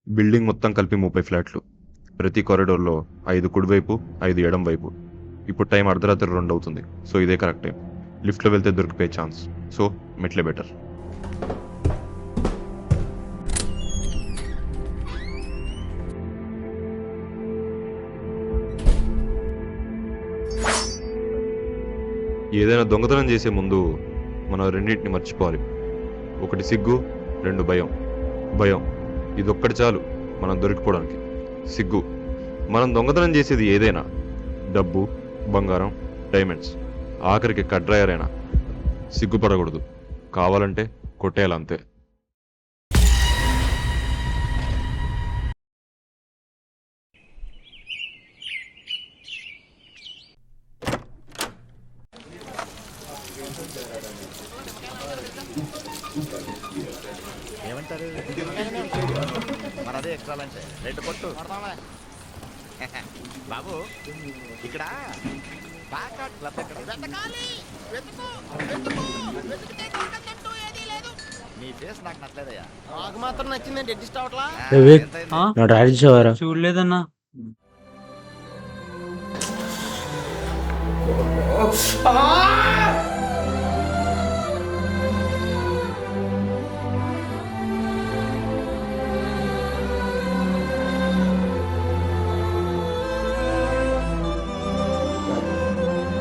Building మొత్తం కలిపి 30 ఫ్లాట్లు. ప్రతి కారిడోర్లో 5 కుడివైపు, 5 ఎడం వైపు. ఇప్పుడు టైం అర్ధరాత్రి 2 అవుతుంది. సో ఇదే కరెక్ట్ టైం. లిఫ్ట్లో వెళ్తే దొరికిపోయే ఛాన్స్. సో మెట్లే బెటర్. ఏదైనా దొంగతనం చేసే ముందు మనం రెండింటిని మర్చిపోవాలి. ఒకటి సిగ్గు, 2 భయం. భయం ఇదొక్కటి చాలు మనం దొరికిపోవడానికి. సిగ్గు మనం దొంగతనం చేసేది ఏదైనా, డబ్బు, బంగారం, డైమండ్స్, ఆఖరికి కడ్రాయర్ అయినా సిగ్గుపడకూడదు. కావాలంటే కొట్టేయాలంతే. ఏమంటారు? మరి అదే ఎక్స్ట్రా లంచ్ 2 కొట్టు బాబు. ఇక్కడ ప్యాకాట్ క్లబ్ ఎక్కడ? నీ ఫేస్ నాకు నచ్చలేదయ్యా. నాకు మాత్రం నచ్చిందండి. అడ్జస్ట్ అవట్లా. నా డ్రైవ్ చూసావారా? చూడలేదన్నా.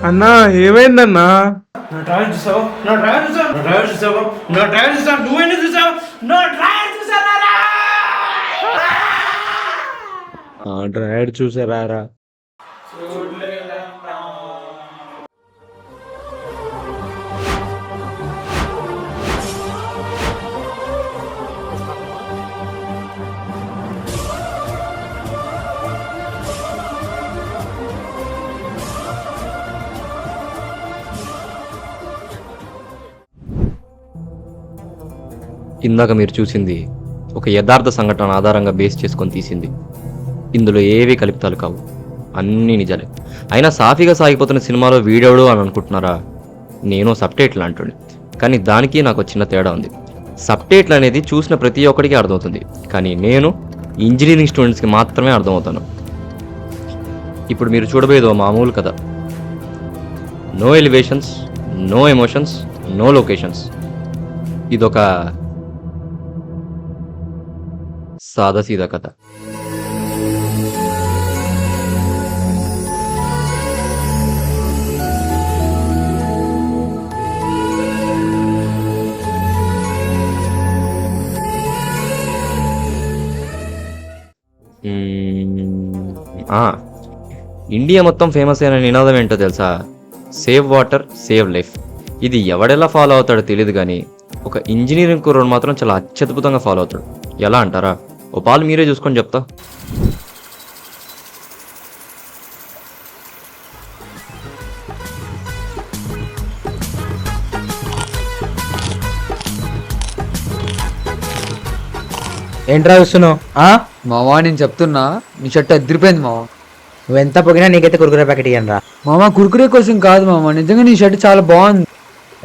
అన్నా ఏమైందన్నా? నా డ్రైవ్ చూసావు? నా డ్రైవ్ చూసావు? నా డ్రైవ్ చూసావు? నా డ్రైవ్ చూసావు? నువ్వేనా చూసావు? నా డ్రైవ్ చూసారా? డ్రైవ్ చూసారా? ఇందాక మీరు చూసింది ఒక యథార్థ సంఘటన ఆధారంగా బేస్ చేసుకొని తీసింది. ఇందులో ఏవి కల్పితాలు కావు, అన్నీ నిజాలే. అయినా సాఫీగా సాగిపోతున్న సినిమాలో వీడెవడు అని అనుకుంటున్నారా? నేను సబ్టైటిల్ అంటుండే, కానీ దానికి నాకు చిన్న తేడా ఉంది. సబ్టైటిల్ అనేది చూసిన ప్రతి ఒక్కడికి అర్థమవుతుంది, కానీ నేను ఇంజనీరింగ్ స్టూడెంట్స్కి మాత్రమే అర్థమవుతాను. ఇప్పుడు మీరు చూడబోయేది ఓ మామూలు కథ. No elevations, no emotions, no locations. ఇదొక సాదాసీదా కథ. ఇండియా మొత్తం ఫేమస్ అయిన నినాదం ఏంటో తెలుసా? Save water, save life. ఇది ఎవడెలా ఫాలో అవుతాడో తెలియదు, కానీ ఒక ఇంజనీరింగ్ కుర్రోడు మాత్రం చాలా అత్యద్భుతంగా ఫాలో అవుతాడు. ఎలా అంటారా? ఓ పాలు మీరే చూసుకొని చెప్తా. ఏంట్రా చూస్తున్నావు? మావా నేను చెప్తున్నా, నీ షర్ట్ అదిరిపోయింది మావా. నువ్వెంత పొగినా నీకైతే కురుకురే ప్యాకెట్ ఇయ్యను రా. మామా కుర్కురే కోసం కాదు మామా, నిజంగా నీ షర్ట్ చాలా బాగుంది.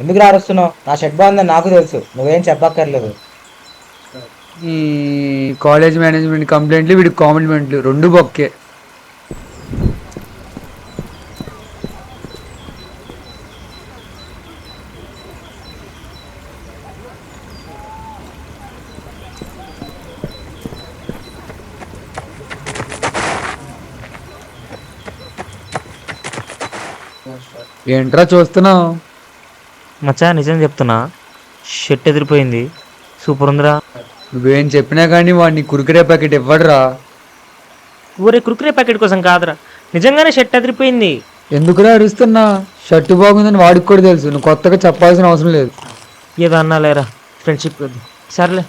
ఎందుకు రాస్తున్నావు? నా షర్ట్ బాగుందని నాకు తెలుసు, నువ్వేం చెప్పక్కర్లేదు. ఈ కాలేజ్ మేనేజ్మెంట్ కంప్లైంట్లు, వీడి కాంప్లిమెంట్లు 2 బొక్కే. ఏంట్రా చూస్తున్నావు? మచ్చా నిజం చెప్తున్నా, షర్ట్ ఎదిరిపోయింది. సూపర్ ఉందిరా. నువ్వేం చెప్పినా కానీ వాడిని కుర్కురే ప్యాకెట్ ఇవ్వడురా. ఊరే కుర్కురే ప్యాకెట్ కోసం కాదురా, నిజంగానే షర్ట్ ఎదిరిపోయింది. ఎందుకురా అరుస్తున్నా? షర్ట్ బాగుందని వాడికి కూడా తెలుసు, నువ్వు కొత్తగా చెప్పాల్సిన అవసరం లేదు. ఏదో అన్నా లేరా, ఫ్రెండ్షిప్ సర్లే.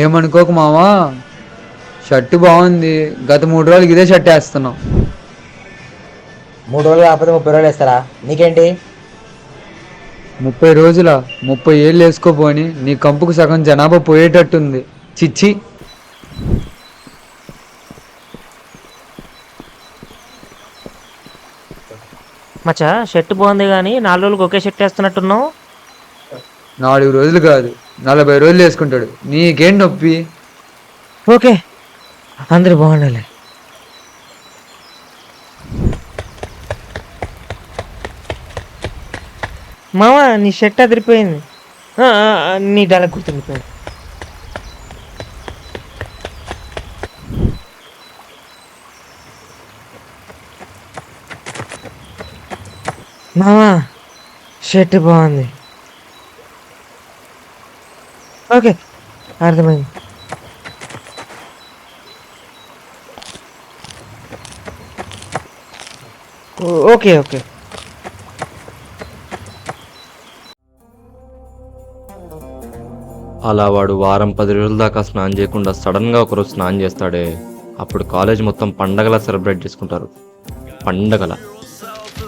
ఏమనుకోకు మావా, షర్ట్ బాగుంది. గత 3 రోజులకి ఇదే షర్ట్ వేస్తున్నావు. 3 రోజులు కాకపోతే 30 రోజులు వేస్తారా? నీకేంటి? 30 రోజుల 30 ఏళ్ళు వేసుకోపోని నీ కంపుకు సగం జనాభా పోయేటట్టుంది. చిచ్చి. మచ్చా షర్ట్ బాగుంది కానీ 4 రోజులకు ఒకే షర్ట్ వేస్తున్నట్టున్నావు. 4 రోజులు కాదు 40 రోజులు వేసుకుంటాడు. నీకేం నొప్పి? ఓకే అందరు బాగుండాలి. మామ నీ షర్ట్ అదిరిపోయింది. నీ డైలాగ్ గుర్తుండిపోయింది. మామ షర్ట్ బాగుంది. ఓకే అర్థమైంది. Okay okay. అలా వాడు వారం 10 రోజుల దాకా స్నానం చేయకుండా సడన్గా ఒకరోజు స్నానం చేస్తాడే, అప్పుడు కాలేజ్ మొత్తం పండగలా సెలబ్రేట్ చేసుకుంటారు. పండగల.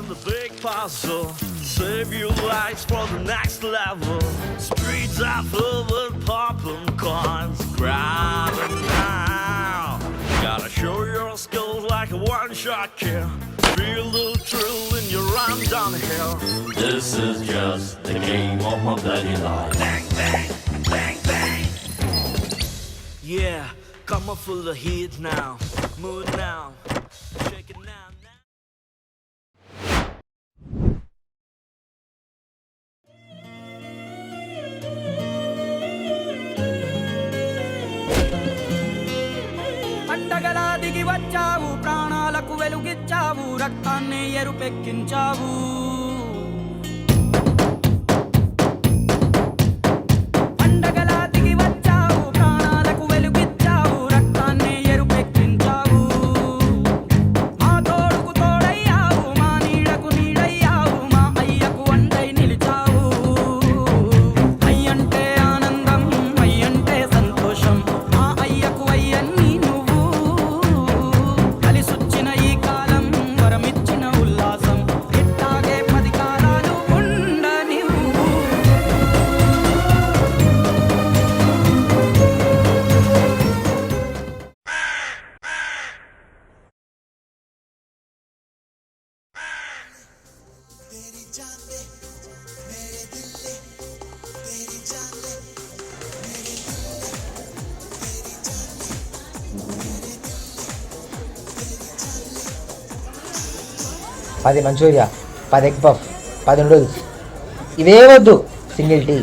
in the big puzzle, save your lives for the next level. Streets are full with popping coins, grab it now. Gotta show your skills like a one-shot kill. Feel the thrill when you run downhill. This is just the game of my bloody life. Bang, bang, bang, bang. Yeah, come up full of heat now. Move now, shake it now. పండగలా దిగి వచ్చావు, ప్రాణాలకు వెలుగిచ్చావు, రక్తాన్ని ఎరుపెక్కించావు. పండగలా దిగి వచ్చావు, ప్రాణాలకు వెలుగిచ్చావు, రక్తాన్ని ఎరుపెక్కించావు. మా తోడుకు తోడయ్యావు, మా నీడకు నీడయ్యావు, మా అయ్యకు అండై నిలిచావు. అయ్యంటే ఆనందం, అయ్యంటే సంతోషం, మా అయ్యకు అయ్యన్ని కలిసొచ్చిన ఈ కాలం వరమిచ్చిన ఉల్లాసం. ఇట్టాగే 10 కాలాలు ఉండనివ్వు. పది మంచూరియా, 10 ఎగ్ పఫ్, 10 నూడిల్స్. ఇవే వద్దు, సింగిల్ టీ.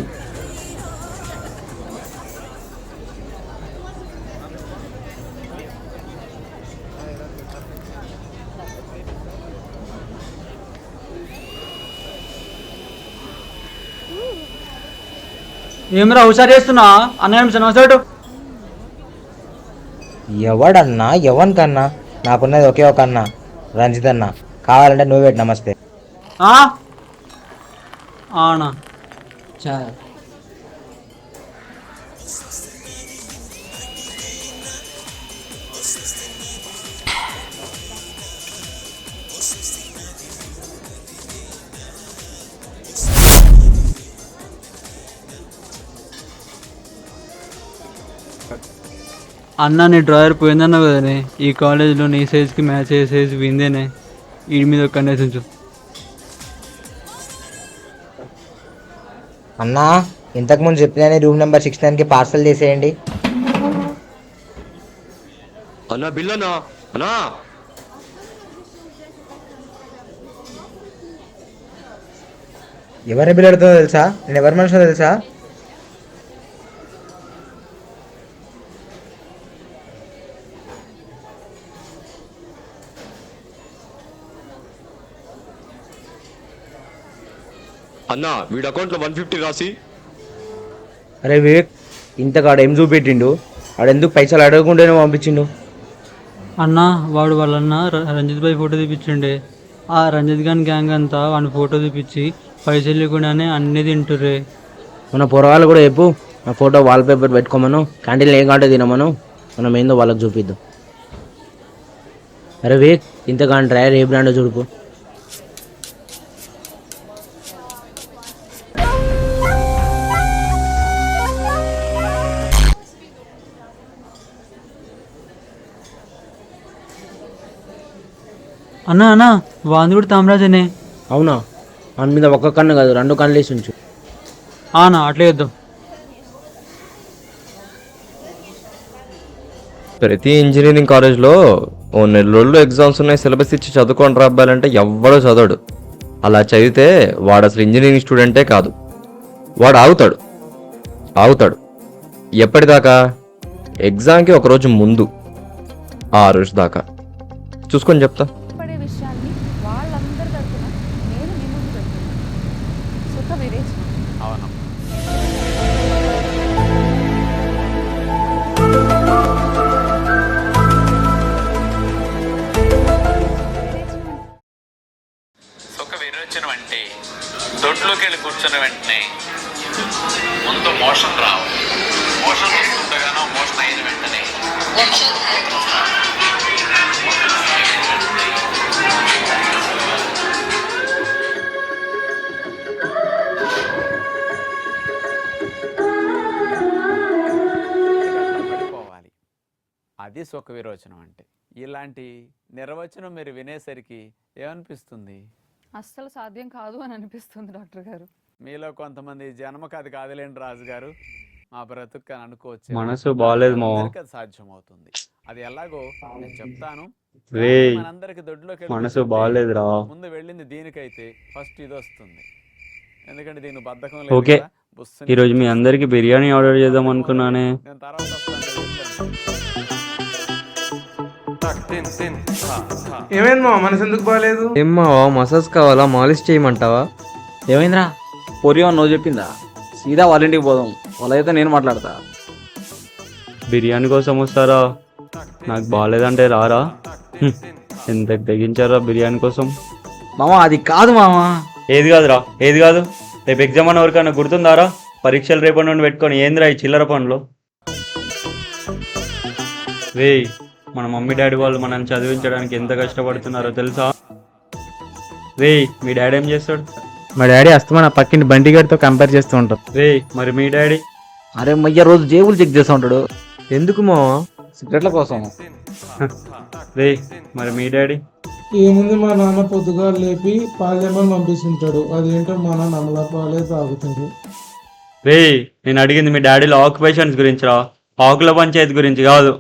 ఏమరా హుషారు చేస్తున్నా అన్నయ్య నమస్తే. ఎవడన్నా ఎవరికన్నా, నాకున్నది ఒకే ఒక అన్న, రంజిత్ అన్న. కావాలంటే నువ్వు పెట్టు నమస్తే. అవునా అన్న నీ డ్రాయర్ పోయిందన్నావు కదనే, ఈ కాలేజీలో నీ సైజ్కి మ్యాచ్ అయ్యే సైజ్ విందేనే. వీడి మీద ఒక కన్నేసి ఉంచు. అన్నా ఇంతకుముందు చెప్పిన రూమ్ నెంబర్ 69కి పార్సల్ చేసేయండి. అన్నా బిల్ అన్నా. అన్నా ఎవరిని బిల్ అడుగుతుందో తెలుసా? నేను ఎవరి మనిషినో తెలుసా? అన్నా వీడి అకౌంట్లో 150 రాసి. అరే వివేక్, ఇంతకాడ ఏం చూపెట్టిండు? ఆడెందుకు పైసలు అడగకుండానే పంపించిండు? అన్న వాడు వాళ్ళన్న రంజిత్ భాయ్ ఫోటో తీపిచ్చిండే. ఆ రంజిత్ గాని గ్యాంగ్ అంతా వాడిని ఫోటో తీపిచ్చి పైసలు లేకుండానే అన్నీ తింటుర్రే. మన పొరగాళ్ళు కూడా చెప్పు, నా ఫోటో వాల్పేపర్ పెట్టుకోమను, క్యాంటీన్లో ఏం కాంటే తినమను, మనం ఏందో వాళ్ళకి చూపిద్దాం. అరే వివేక్, ఇంతకాడ డ్రైవర్ ఏ బ్రాండో చూడుకో. అన్నా అన్నా వాంది కూడా తామరాజనే. అవునా? వాని మీద ఒక్క కన్ను కాదు 2 కన్నులు వేసి ఉంచు. అన్నా అట్లే చేద్దాం. ప్రతి ఇంజనీరింగ్ కాలేజ్లో ఓ నెల రోజులు ఎగ్జామ్స్ ఉన్నాయి, సిలబస్ ఇచ్చి చదువుకొని రాబ్బాలంటే ఎవ్వడో చదవడు. అలా చదివితే వాడు అసలు ఇంజనీరింగ్ స్టూడెంటే కాదు. వాడు ఆగుతాడు ఎప్పటిదాకా? ఎగ్జామ్కి ఒకరోజు ముందు, ఆ రోజు దాకా. చూసుకొని చెప్తా. పడే విషయాన్ని వాళ్ళందరి తరఫున నేను మీ ముందు చెప్తున్నాను. సుఖ వివేచన. అవును. సుఖ విరోచనం అంటే దొడ్లోకి వెళ్ళి కూర్చున్న వెంటనే ముందు మోషన్ రావు, మోషన్ వస్తుండగానో మోషన్ అయిన వెంటనే పడిపోవాలి. అది సుఖ విరోచనం అంటే. ఇలాంటి నిర్వచనం మీరు వినేసరికి ఏమనిపిస్తుంది? అస్సలు సాధ్యం కాదు అని అనిపిస్తుంది డాక్టర్ గారు. మీలో కొంతమంది జన్మకు అది కాదులేండి రాజు గారు, మా బ్రతుకు అని అనుకోవచ్చు. మనసు బాగాలేదు మావా. అందరికీ అది సాధ్యమవుతుంది. అది ఎలాగో నేను చెప్తాను. రేయ్, మనందరికి దొడ్లోకి మనసు బాగాలేదురా. ముందు వెళ్ళింది దీనికైతే ఫస్ట్ ఇది వస్తుంది. ఎందుకంటే దీని బద్ధకం ఓకే, కదా, బుస్సుని ఈరోజు మీ అందరికి బిర్యానీ ఆర్డర్ చేద్దాం అనుకున్నానే. నేను తర్వాత వస్తాను. ఏమైంది మా మనసు ఎందుకు బాగాలేదు? ఏమ్మా మసాజ్ కావాలా? మాలిష్ చేయమంటావా? ఏమైందిరా? పొరియో నువ్వు చెప్పిందా? సీదా వాళ్ళ ఇంటికి పోదాం, వాళ్ళైతే నేను మాట్లాడతా. బిర్యానీ కోసం వస్తారా? నాకు బాగాలేదంటే రారా? ఎంత తెగించారా బిర్యానీ కోసం? మామ అది కాదు మామ. ఏది కాదురా, ఏది కాదు? రేపు ఎగ్జామ్ అన్న వరకన్నా గుర్తుందారా? పరీక్షలు రేపటి నుండి పెట్టుకొని ఏందిరా ఈ చిల్లర పనులు? రే, మన మమ్మీ డాడీ వాళ్ళు మనల్ని చదివించడానికి ఎంత కష్టపడుతున్నారో తెలుసా? రే, మీ డాడీ ఏం చేస్తాడు? మా డాడీ అస్తమా నా పక్కింటి బంటి గారితో కంపేర్ చేస్తూ ఉంటాం. రే, మరి మీ డాడీ? అరే మయ్య రోజు జేబులు చెక్ చేస్తూ ఉంటాడు. ఎందుకు మా? సిగరెట్ల కోసం. రే, మరి మీ డాడీ? ఏముంది, మా నాన్న పొద్దుగా లేపి పాలెమ్మని పంపిస్తుంటాడు. అదేంటో మా నాన్న అమలా పాలే తాగుతాడు. రే, నేను అడిగింది మీ డాడీలో ఆక్యుపేషన్స్ గురించిరా, ఆకుల పంచాయతీ గురించి కాదు.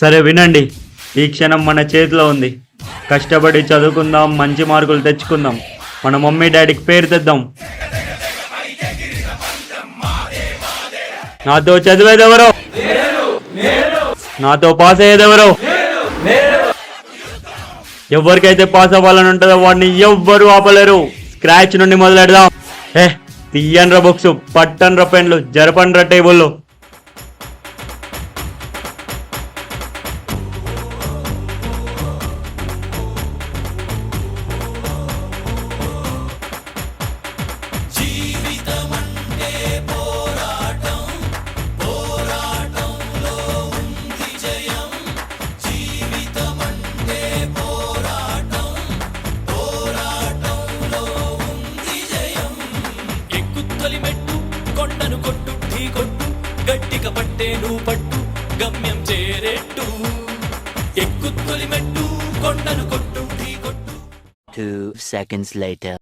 సరే వినండి, ఈ క్షణం మన చేతిలో ఉంది. కష్టపడి చదువుకుందాం, మంచి మార్కులు తెచ్చుకుందాం, మన మమ్మీ డాడీకి పేరు తెద్దాం. నాతో చదివేదెవరో, నాతో పాస్ అయ్యేదెవరో, ఎవరికైతే పాస్ అవ్వాలని ఉంటుందో వాడిని ఎవ్వరు ఆపలేరు. స్క్రాచ్ నుండి మొదలెడదాం. తీయండ్ర బుక్స్, పట్టండ్ర పెన్లు, జరపండ్ర టేబుల్. ఎక్కుతొలి మెట్టు కొండను కొట్టు ఢీ కొట్టు గట్టిగా పట్టే నువ్వు పట్టు గమ్యం చేరేట్టు. ఎక్కుతొలి మెట్టు కొండను కొట్టు ఢీ కొట్టు. 2 seconds later.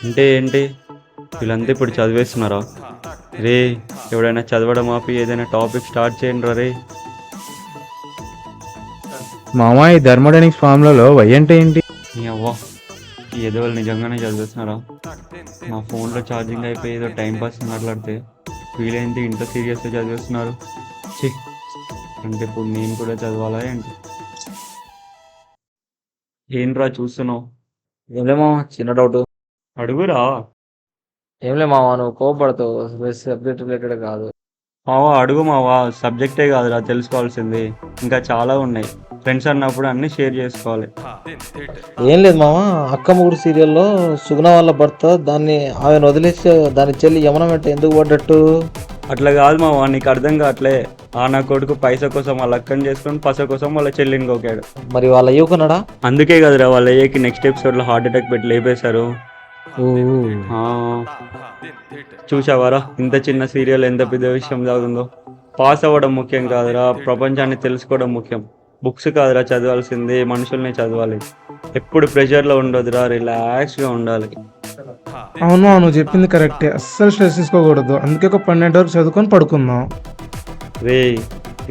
అంటే ఏంటి? వీళ్ళంతా ఇప్పుడు చదివేస్తున్నారా? రే, ఎవడైనా చదవడం ఆపి ఏదైనా టాపిక్ స్టార్ట్ చేయండి రే. మామ, ఈ థర్మోడైనమిక్స్ ఫార్ములాలో వై అంటే ఏంటి? నీ అవ్వ, ఈ ఎదవలు నిజంగానే చదివేస్తున్నారా? నా ఫోన్లో ఛార్జింగ్ అయిపోయి ఏదో టైం పాస్ మాట్లాడితే వీలైంది ఇంత సీరియస్గా చదివేస్తున్నారు. ఛీ, అంటే ఇప్పుడు నేను కూడా చదవాలా ఏంటి? ఏంట్రా చూస్తున్నావు? ఏంలేమో చిన్న డౌట్. అడుగురా. ఏంలే మామ, నువ్వు కోపడతావు, సబ్జెక్ట్ రిలేటెడ్ కాదు. మావా అడుగు మావా, సబ్జెక్టే కాదురా తెలుసుకోవాల్సింది, ఇంకా చాలా ఉన్నాయి. ఫ్రెండ్స్ అన్నప్పుడు అన్నీ షేర్ చేసుకోవాలి. ఏం లేదు మామ, అక్క మొగుడు సీరియల్లో సుగుణ వాళ్ళ భర్త ఆమెను వదిలేసి దాని చెల్లి యమున వెంట ఎందుకు పడ్డట్టు? అట్లా కాదు మావా, నీకు అర్థం కావట్లే. ఆ నా కొడుకు పైస కోసం వాళ్ళ అక్కని చేసుకొని పస కోసం వాళ్ళ చెల్లిని కోకాడు. మరి వాళ్ళ అయ్యుకున్నాడా? అందుకే కదరా వాళ్ళ అయ్యకి నెక్స్ట్ ఎపిసోడ్లో హార్ట్ అటాక్ పెట్టి లేపేశారు. చూసావారా ఇంత చిన్న సీరియల్ ఎంత పెద్ద విషయం దాగుందో? పాస్ అవ్వడం ముఖ్యం కాదురా, ప్రపంచాన్ని తెలుసుకోవడం ముఖ్యం. బుక్స్ కాదురా చదవాల్సింది, మనుషుల్ని చదవాలి. ఎప్పుడు ప్రెషర్లో ఉండదురా, రిలాక్స్గా ఉండాలి. అవును నువ్వు చెప్పింది కరెక్టే, అస్సలు స్ట్రెస్ తీసుకోకూడదు. అందుకే ఒక 12 వరకు చదువుకొని పడుకుందాం. రే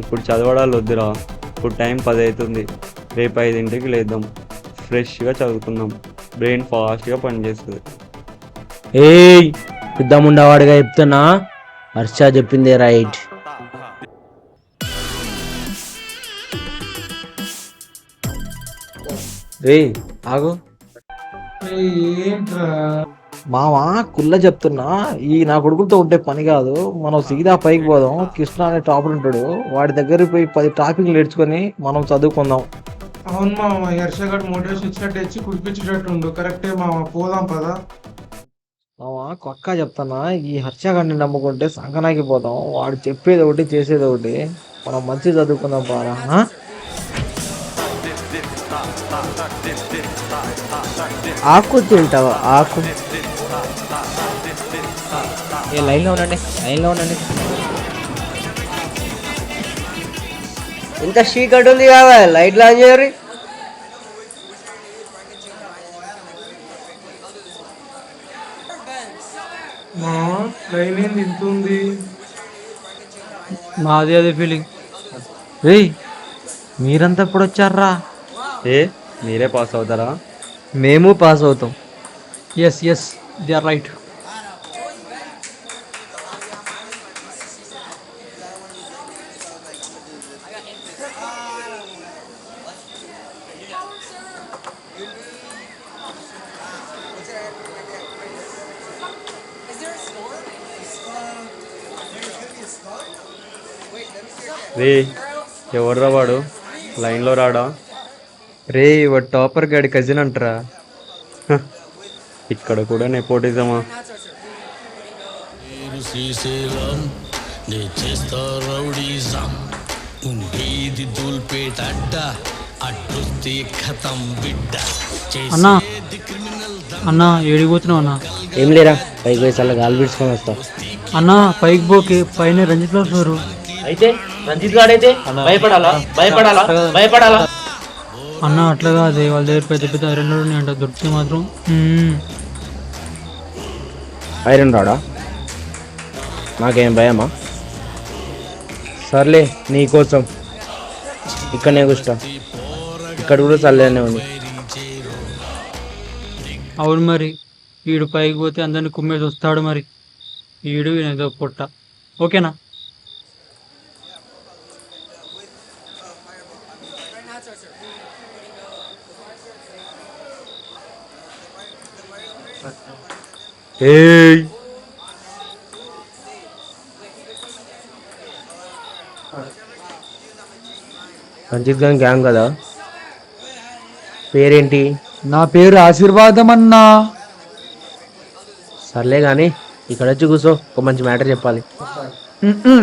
ఇప్పుడు చదవడాలు వద్దురా, ఇప్పుడు టైం 10 అవుతుంది. రేపు 5ంటికి లేద్దాం, ఫ్రెష్గా చదువుకుందాం, బ్రెయిన్ ఫాస్ట్గా పనిచేస్తుంది. ఏయ్ పెద్దముండవాడిగా చెప్తున్నా, హర్ష చెప్పింది రైట్. రే ఆగు, ఏంట్రా మావా కుల్ల చెప్తున్నా, ఈ నా కొడుకులతో ఉంటే పని కాదు. మనం సీదా పైకి పోదాం. కృష్ణ అనే టాపర్ ఉంటాడు, వాడి దగ్గరికి పోయి 10 టాపిక్లు నేర్చుకొని మనం చదువుకుందాం. అవును మామ, హర్షగాడు మోటివేషన్ ఇచ్చినట్టు ఇచ్చి కుడిపించేటట్టు ఉండు. కరెక్టే మామ, పోదాం పదా. మావా కొక్క చెప్తానా, ఈ హర్షగాడిని నమ్ముకుంటే సంకనాకి పోతాం. వాడు చెప్పేది ఒకటి చేసేది ఒకటి. మనం మంచి చదువుకుందాం పారా. ఆకు తింటావా ఆకు? ఏ లైన్లో ఉండండి, లైన్లో ఉండండి. ఇంత చీకటి ఉంది కావా, లైట్లు ఆన్ చేయరు. మా లైన్ ఏంది ఇంత ఉంది? మాది అదే ఫీలింగ్. రే మీరంతా ఎప్పుడు వచ్చారా? ఏ మీరే పాస్ అవుతారా? మేము పాస్ అవుతాం. Yes yes they are right. రే ఎవర్రా వాడు, లైన్లో రాడా? రే వాడు టాపర్ గాడి కజిన్ అంటారా. ఇక్కడ కూడా నెపోటిజమా? శ్రీశైలం నే చేస్తా రౌడీజం వీధి దూల్పేట అడ్డ అడ్డుస్తే ఖతం బిడ్డ. అన్నా అన్నా ఏడిపోతున్నావు అన్నా? ఏం లేరా, పైకి పోయి చాలా గాలి పీల్చుకొని వస్తా. అన్నా పైకి పోకే, పైన రంజిత్ లో చూరు. అయితే రంజిత్ గాడైతే భయపడాలా భయపడాలా భయపడాలా? అన్న అట్లా కాదే, వాళ్ళ దగ్గర పెద్ద పెద్ద ఐరన్ రాడ్ అంట, దొరికితే మాత్రం. ఐరన్ రాడా? నాకేం భయమా? సర్లే నీకోసం ఇక్కడనే కూర్చో, ఇక్కడ కూడా చల్లనే ఉంది. అవును మరి, వీడు పైకి పోతే అందరిని కుమ్మేసి వస్తాడు మరి. వీడు ఏదో పొట్ట. ఓకేనా? ఏయ్ రంజిత్ గారి గ్యాంగ్ కదా, పేరేంటి? నా పేరు ఆశీర్వాదం అన్నా. సర్లే కానీ ఇక్కడ వచ్చి కూర్చో, ఒక మంచి మ్యాటర్ చెప్పాలి.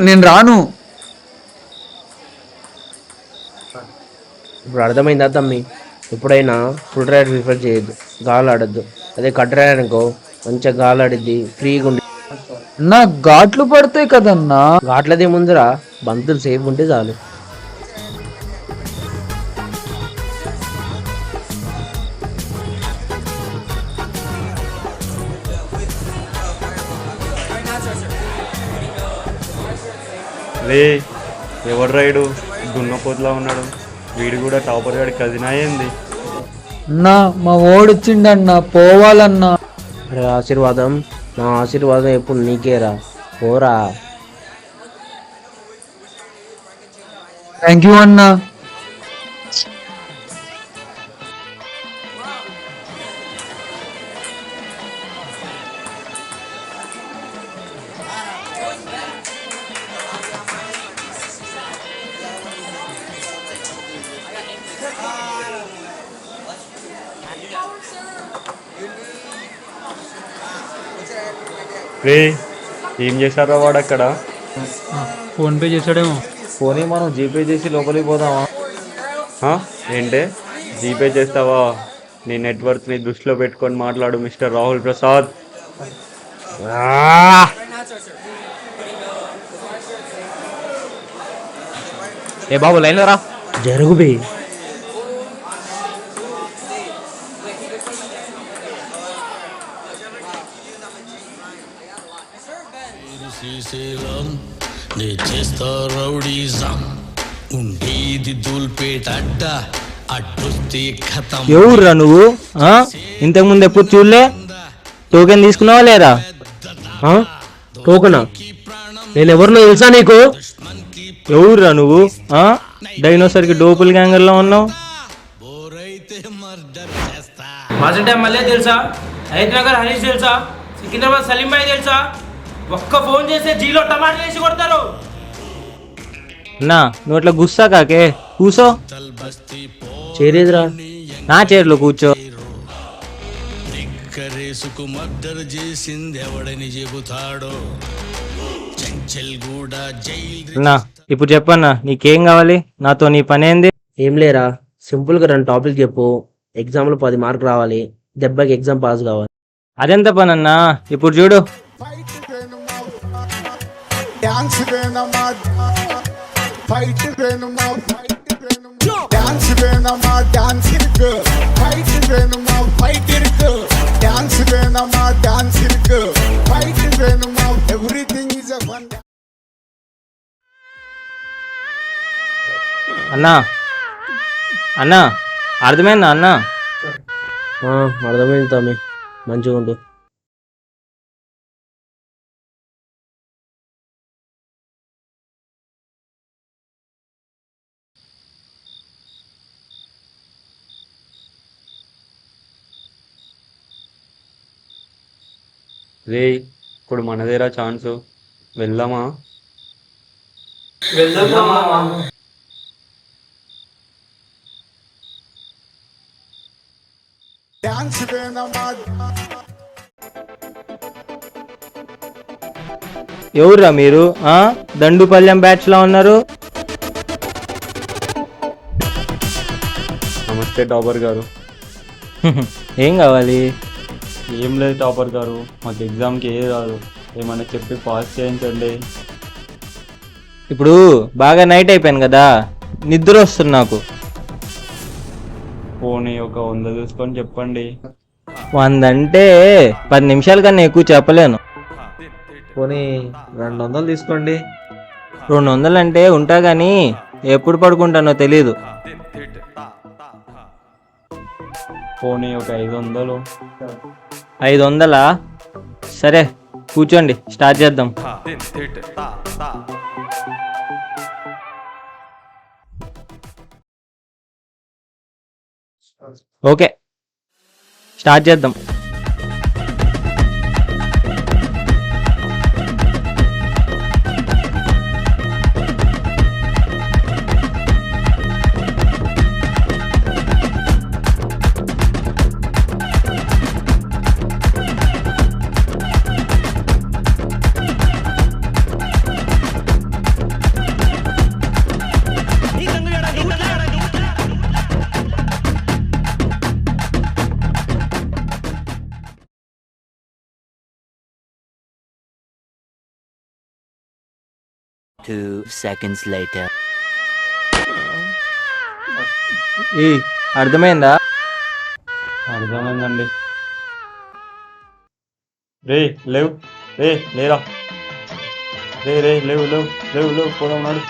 నేను రాను. ఇప్పుడు అర్థమైందా తమ్మి? ఎప్పుడైనా ఫుల్ రైడ్ ప్రిఫర్ చేయొద్దు, గాలి ఆడద్దు. అదే కట్ రైడ్ అనుకో, మంచిగా గాలి ఆడిద్ది, ఫ్రీగా ఉండి. నా ఘాట్లు పడతాయి కదన్నా. ఘాట్లదే ముందురా, బంతులు సేఫ్ ఉంటే చాలు. రే ఎవరు రైడు దున్నపోతులా ఉన్నాడు, వీడు కూడా టాపర్ గాడి కజిన్ అయ్యింది. అన్నా మా ఓడిచ్చిండన్నా, పోవాలన్నా. అరే ఆశీర్వాదం, నా ఆశీర్వాదం ఎప్పుడు నీకేరా, పోరా. థ్యాంక్ యూ అన్నా. రే ఏం చేశారా వాడు అక్కడ? ఫోన్పే చేశాడేమో. పోనీ మనం జీపే చేసి లోపలికి పోదామా? ఏంటే జీపే చేస్తావా? నీ నెట్వర్క్ని దృష్టిలో పెట్టుకొని మాట్లాడు మిస్టర్ రాహుల్ ప్రసాద్. ఏ బాబు లైన్లో రా. జరుగు బే. శ్రీశైలం నే చేస్తా రౌడీజం ఉండేది దూల్పేట అడ్డొస్తే ఖతం. ఎవరురా నువ్వు? ఇంతకుముందు ఎప్పుడు చూడలే. టోకెన్ తీసుకున్నావా లేదా? టోకనా? నేను ఎవరినో తెలుసా నీకు? ఎవరురా నువ్వు? డైనోసార్కి డోపుల్ గ్యాంగర్లో ఉన్నావు. మాజెంటా మళ్ళీ తెలుసా? హైదరాబాద్ హరీష్ తెలుసా? సికింద్రాబాద్ సలీం భాయ్ తెలుసా? ఒక్క ఫోన్ చేస్తే జీలో టమాటా వేసి కొడతారు. నా నువ్వు అట్లా గుస్సా కాకే, కూసో. చేరేదిరా. నా చైర్లో కూర్చో. రేసుకు మర్డర్ చేసింది ఎవడని చెబుతాడో చెంచల్ కూడా జైలు. నా ఇప్పుడు చెప్పన్నా, నీకేం కావాలి? నాతో నీ పని ఏంది? ఏం లేరా, సింపుల్గా 2 టాపిక్ చెప్పు. ఎగ్జామ్లో 10 మార్కులు రావాలి, దెబ్బకి ఎగ్జామ్ పాస్ కావాలి. అదెంత పని అన్నా? ఇప్పుడు చూడు. అన్నా అన్నా అర్థమైందా అన్నా? అర్థమైంది తమ్మి, మంచిగా ఉండు. రే ఇప్పుడు మనదేరా ఛాన్స్, వెళ్దామా? ఎవరురా మీరు? దండుపల్లెం బ్యాచ్ లో ఉన్నారు. నమస్తే టాపర్ గారు. ఏం కావాలి? ఏం లేదు టాపర్ గారు, మాకు ఎగ్జామ్కి ఏది రాదు, ఏమన్నా చెప్పి పాస్ చేయించండి. ఇప్పుడు బాగా నైట్ అయిపోయాను కదా, నిద్ర వస్తుంది నాకు. పోనీ ఒక 100 చూసుకొని చెప్పండి. 100 అంటే 10 నిమిషాల కన్నా ఎక్కువ చెప్పలేను. పోనీ 200 తీసుకోండి. 200 అంటే ఉంటా కానీ ఎప్పుడు పడుకుంటానో తెలీదు. పోనీ ఒక 500. 500? సరే కూర్చోండి, స్టార్ట్ చేద్దాం. ఓకే స్టార్ట్ చేద్దాం. అర్థమైందా? అర్థమైందండి. రే లేవు, లేరా, లేవు పోదాం నాడు.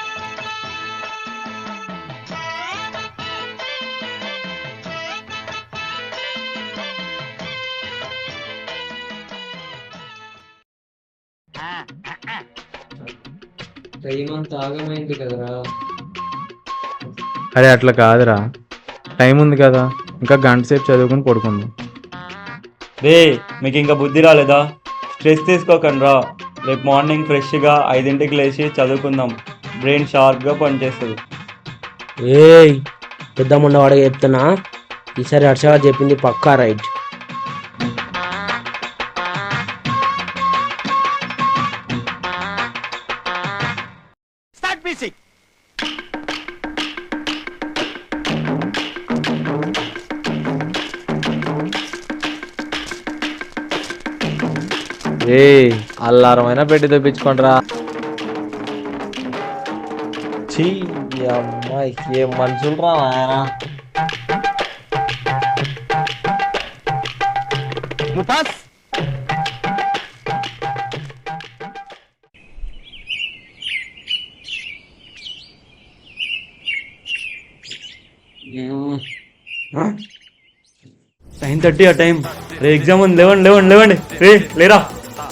అరే అట్లా కాదురా, టైం ఉంది కదా, ఇంకా గంట సేపు చదువుకుని పడుకుందాం. రే మీకు ఇంకా బుద్ధి రాలేదా? స్ట్రెస్ తీసుకోకండి రా, రేపు మార్నింగ్ ఫ్రెష్గా 5ంటికి లేచి చదువుకుందాం, బ్రెయిన్ షార్ప్గా పనిచేస్తుంది. ఏయ్ పెద్దమ్మ వాడిగా చెప్తున్నా, ఈసారి హర్షగా చెప్పింది పక్కా రైట్. అల్లారమైనా పెట్టి తెప్పించుకోండిరా. ఛీ, ఈ అమ్మాయి ఏం మనుషులు రా ఆయన. టైం 30 ఆ టైం. రే ఎగ్జామ్ ఉంది, లేవండి రే లేరా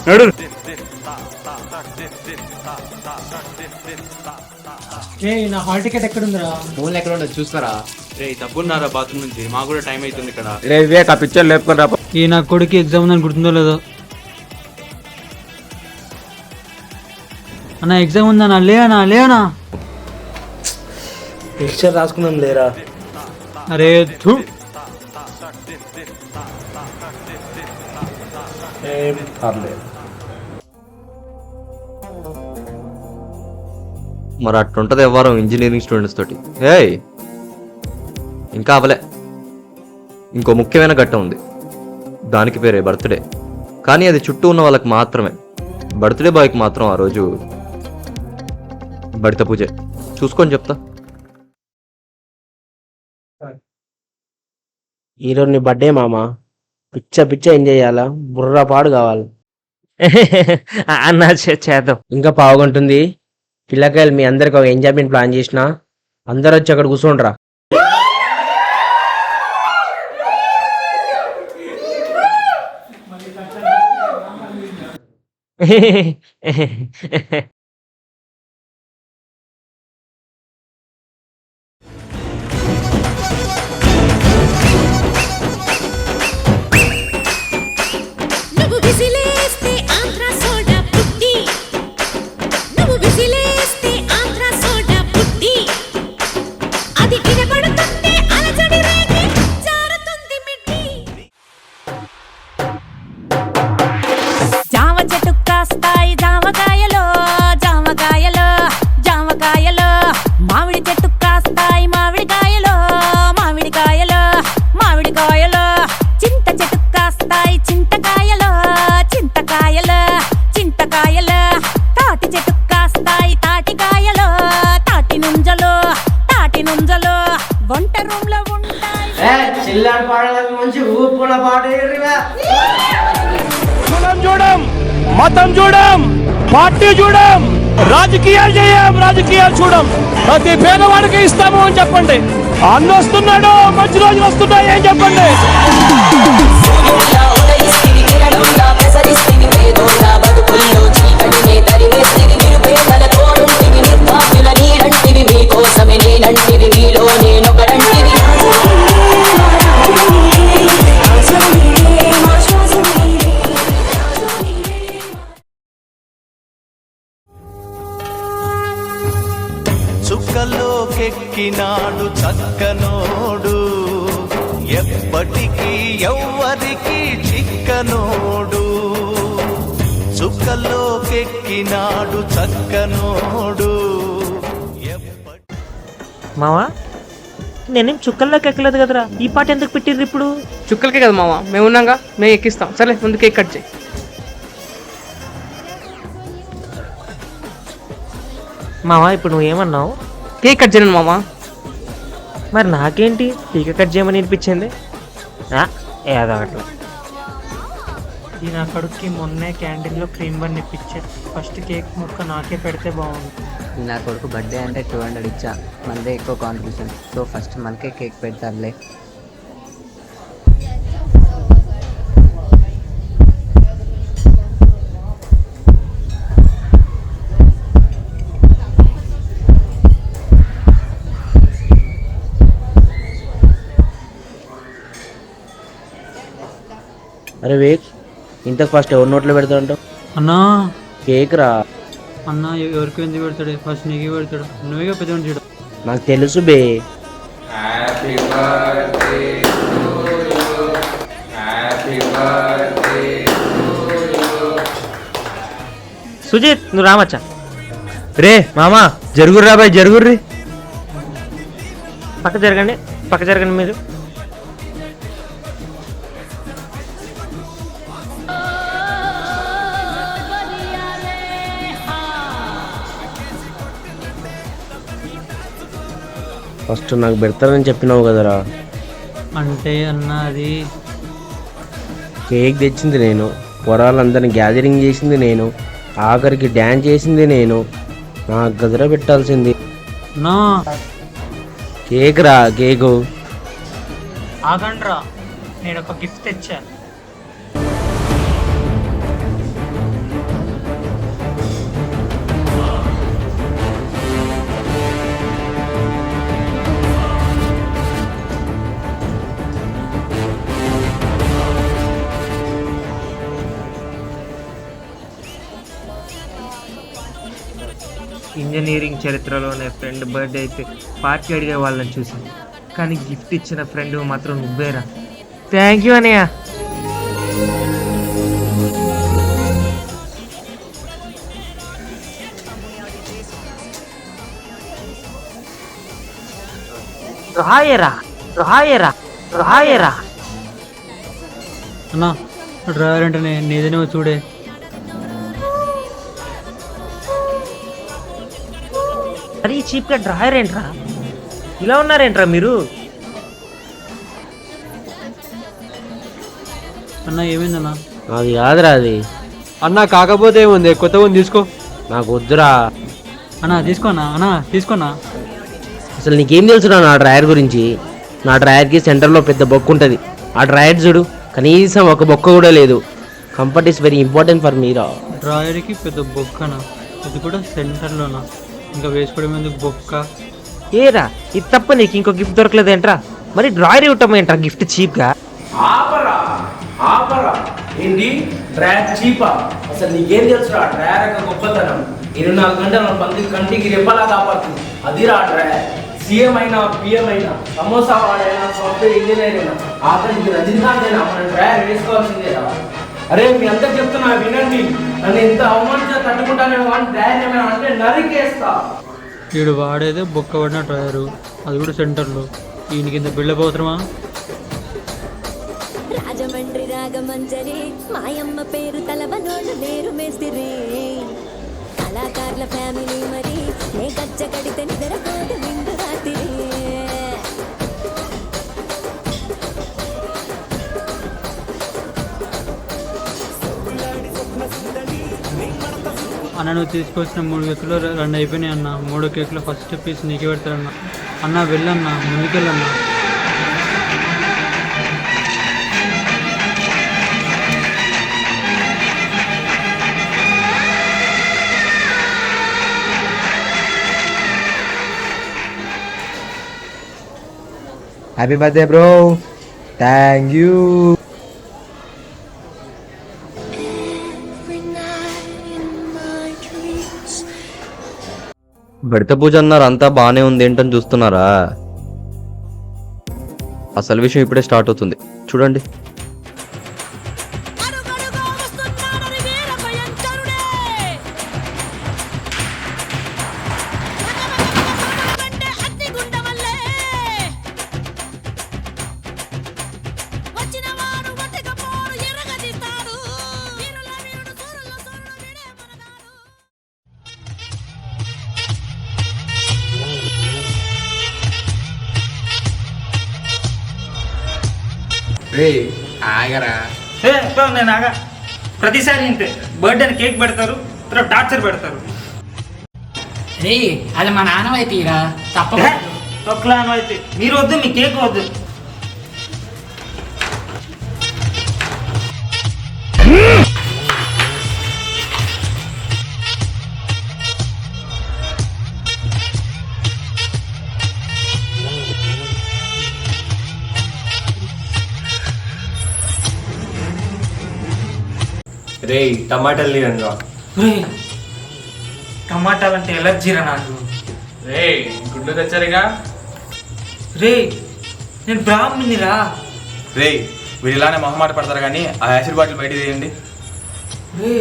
నడు. నా హాల్ టికెట్ ఎక్కడుందిరా? ఫోన్లు ఎక్కడ ఉండదు చూస్తారా? రే డబ్బున్నారా బాత్రూమ్ నుంచి? మాకు కూడా టైం అవుతుంది ఇక్కడ. రే వివేక్ ఆ పిక్చర్ లేపుకొని రా. ఈ నా కొడుకు ఎగ్జామ్ ఉందని గుర్తుందో లేదో. అన్న ఎగ్జామ్ ఉందన్నా, లేవనా? పిక్చర్ రాసుకున్నాం లేరా. అరే థూ. ఏం పర్లేదు. మరి అట్లుంటది వ్యవహారం ఇంజనీరింగ్ స్టూడెంట్స్ తోటి. హే ఇంకా అవలే, ఇంకో ముఖ్యమైన ఘట్టం ఉంది. దానికి పేరే బర్త్డే. కానీ అది చుట్టూ ఉన్న వాళ్ళకి మాత్రమే. బర్త్డే బాయ్కి మాత్రం ఆ రోజు బడిత పూజ. చూసుకొని చెప్తా. ఈరోజు నీ బర్త్డే మామ, పిచ్చ ఎంజాయ్ చేయాలా, బుర్ర పాడు కావాలి. అన్న చేద్దాం. ఇంకా పావుగంటుంది. పిల్లకాయలు మీ అందరికి ఒక ఎంజాయ్మెంట్ ప్లాన్ చేసిన, అందరు వచ్చి అక్కడ కూర్చోండ్రా. నువ్వు విసిలేస్తే ఆంధ్ర సోడా పుట్టి, నువ్వు విసిలేస్తే ఆంధ్ర సోడా పుట్టి, అది వినబడుతుంటే అలజడి రేగి జారుతుంది మిట్టి. జామ చెట్టు కాస్తాయి జామకాయలో, మామిడి చెట్టు కాస్తాయి మామిడికాయలో, చింత చెట్టు కాస్తాయి చింతకాయలో, తాటి చెట్టు కాస్తాయి తాటికాయలో, తాటి నుంజలో వంట రూమ్ లో ఉంటాయి. చిల్లాడి పాడలకు మంచి ఊపున పాట కులం చూడం, మతం చూడం, పార్టీ చూడం, రాజకీయాలు చూడం. ప్రతి పేదవాడికి ఇస్తాము అని చెప్పండి. అన్న వస్తున్నాడు, మంచి రోజులు వస్తున్నాయి అని చెప్పండి. చుక్కలోకెక్కినాడు చక్కనోడు, ఎప్పటికీ ఎవ్వరికి చిక్కనోడు. చుక్కలోకెక్కినాడు చక్కనోడు. మావా నేనేం చుక్కల్లోకి ఎక్కలేదు కదరా, ఈ పాట ఎందుకు పెట్టిర్రు ఇప్పుడు? చుక్కలకే కదా మామ, మేము ఉన్నాగా, మేము ఎక్కిస్తాం. సరే ముందు కేక్ కట్ చేయి. మావా ఇప్పుడు నువ్వు ఏమన్నావు? కేక్ కట్ చేయను మామ. మరి నాకేంటి కేక్ కట్ చేయమని వినిపించింది? ఏదో అట్లా. ఈ నా కడుక్కి మొన్నే క్యాంటీన్లో క్రీమ్ బన్ ఇప్పించే. ఫస్ట్ కేక్ ముక్క నాకే పెడితే బాగుంది. నా కొడుకు బర్త్డే అంటే 200 ఇచ్చా, మనదే ఎక్కువ కాంట్రిబ్యూషన్. సో ఫస్ట్ మనకే కేక్ పెడతారులే. అరే వేక్, ఇంత ఫస్ట్ ఎవరి నోట్లో పెడతాడంటావు? అన్నా కేక్ రా. అన్న ఎవరికి ఎందుకు పెడతాడు? ఫస్ట్ నీకే పెడతాడు. నువ్వేగా పెద్దవాడిని చూడు. నాకు తెలుసు బే. సుజిత్ నువ్వు రామచ్చా. రే మామా జరుగుర్రా బాయ్, జరుగుర్రి. పక్క జరగండి మీరు. ఫస్ట్ నాకు పెడతారని చెప్పినావు కదరా. అంటే అన్న అది కేక్ తెచ్చింది నేను, పొరాలందరిని గ్యాదరింగ్ చేసింది నేను, ఆఖరికి డ్యాన్స్ చేసింది నేను. నాకు గదిలో పెట్టాల్సింది నా కేక్ రా, కేకు. ఆగండ్రా, నేను ఒక గిఫ్ట్ తెచ్చా. ఇంజనీరింగ్ చరిత్రలోనే ఫ్రెండ్ బర్త్డే అయితే పార్టీ అడిగే వాళ్ళని చూసాను, కానీ గిఫ్ట్ ఇచ్చిన ఫ్రెండ్ మాత్రం నువ్వేరా. థ్యాంక్ యూ అనయ్య. రాయరా రాయరా రాయరా. అన్న డ్రైవర్ అంటే నీదేనేమో చూడే. మరీ చీప్గా డ్రాయర్ ఏంట్రా, ఇలా ఉన్నారేంట్రా మీరు? అన్న ఏమైందన్నా? అది కాదురా అది. అన్న కాకపోతే ఏముంది, కొత్త ఉంది తీసుకో. నాకు వద్దురా. అన్నా తీసుకోనా, అన్నా తీసుకోనా. అసలు నీకేం తెలుసురా నా డ్రాయర్ గురించి? నా డ్రాయర్కి సెంటర్లో పెద్ద బొక్క ఉంటుంది. ఆ డ్రాయర్ చూడు, కనీసం ఒక బొక్క కూడా లేదు. Comfort is very important for Meera. డ్రాయర్కి పెద్ద బొక్కనా, అది కూడా సెంటర్లోనా? ఇంకా వేసుకోవడం ఎందుకు బొక్క? ఏరా ఇది తప్ప నీకు ఇంకో గిఫ్ట్ దొరకలేదేంట్రా? మరి డ్రాయర్ ఇవ్వటం ఏంట్రా గిఫ్ట్ చీప్గా? ఏంటి డ్రాయర్ చీపా? అసలు నీకేం తెలుసురా డ్రాయర్ యొక్క గొప్పతనం? 24 గంటల మంది కంటికి రెప్పలా కాపాడుతుంది. అదిరా డ్రాయర్. సీఎం అయినా, పిఎం అయినా, సమోసా వాడైనా, సాఫ్ట్వేర్ ఇంజనీర్ అయినా, ఆఖరికి రజనీకాంత్ అయినా మన డ్రాయర్ వేసుకోవాల్సిందేరా. అరే మీ అంతా చెప్తున్నా వినండి. నన్ను ఇంత అవమానించా తట్టుకుంటానే డ్రాయర్ ఏమైనా అంటే నరికేస్తా. వీడు వాడేదే బొక్క పడిన డ్రైవరు, అది కూడా సెంటర్లో. ఈయన కింద బిళ్ళపోతున్నా. రాజమండ్రి రాగమంజరి మాయమ్మ పేరు తలవనోళ్ళు లేరు మేస్తిరి. కళాకారుల ఫ్యామిలీ మరి నే గచ్చ కడితే నిద్రపోదు నిండు రాత్రి. అన్న నువ్వు తీసుకొచ్చిన 3 కేకులు 2 అయిపోయినాయి అన్న. 3 కేకులో ఫస్ట్ పీస్ నీకే పెడతారన్న. అన్న వెళ్ళన్నా, ముందుకెళ్ళన్నా. Happy birthday bro. Thank you. బడిత పూజ అన్నారు, అంతా బాగానే ఉంది ఏంటని చూస్తున్నారా? అసలు విషయం ఇప్పుడే స్టార్ట్ అవుతుంది, చూడండి. నేను ఆగా. ప్రతిసారి ఇంతే, బర్త్డే కేక్ పెడతారు, తర్వాత టార్చర్ పెడతారు. రే అది మా నాన్నమైతీరా, తప్ప తొక్కలాను అయితే మీరు వద్దు, మీ కేక్ వద్దు. రే టమాటాలు రంగా. టమాటాలు అంటే ఎలర్జీరా నాకు. రే గుడ్లు తెచ్చారుగా. రే నేను బ్రాహ్మణిరా. రే వీడు ఇలానే మొహమాట పడతారు కానీ ఆ యాసిడ్ బాటిల్ బయట తీయండి. రే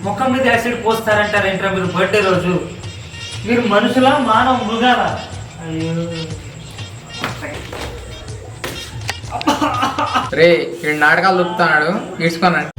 ముఖం మీద యాసిడ్ పోస్తారంటారేంట్రా మీరు బర్త్డే రోజు? మీరు మనుషులా మానవ మృగాలా? అయ్యో రే వీడు నాటకాలు దొరుకుతున్నాడు, తీసుకోనండి.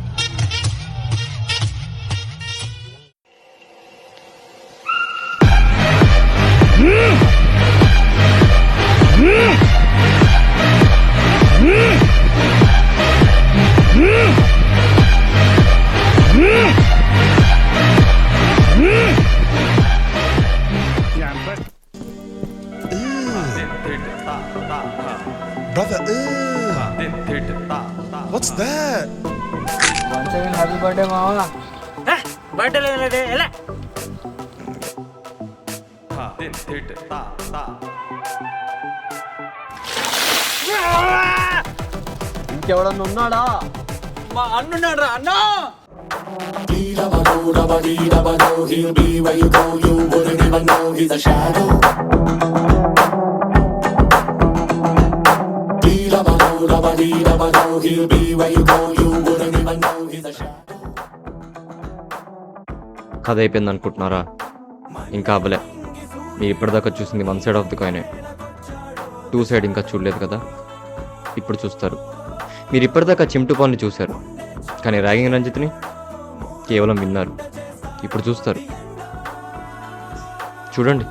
హ్యాపీ బర్త్డే మావా. బర్త్డే లేదే ఎలా ఇంకెవడన్నా ఉన్నాడా? మా అన్నున్నాడు రా అన్నా. కథ అయిపోయింది అనుకుంటున్నారా? ఇంకా అవ్వలే. మీరు ఇప్పటిదాకా చూసింది 1 సైడ్ ఆఫ్ ది కాయినే. 2 సైడ్ ఇంకా చూడలేదు కదా, ఇప్పుడు చూస్తారు. మీరు ఇప్పటిదాకా చింటూ పాన్ని చూశారు, కానీ ర్యాగింగ్ రంజిత్ని కేవలం విన్నారు. ఇప్పుడు చూస్తారు. చూడండి.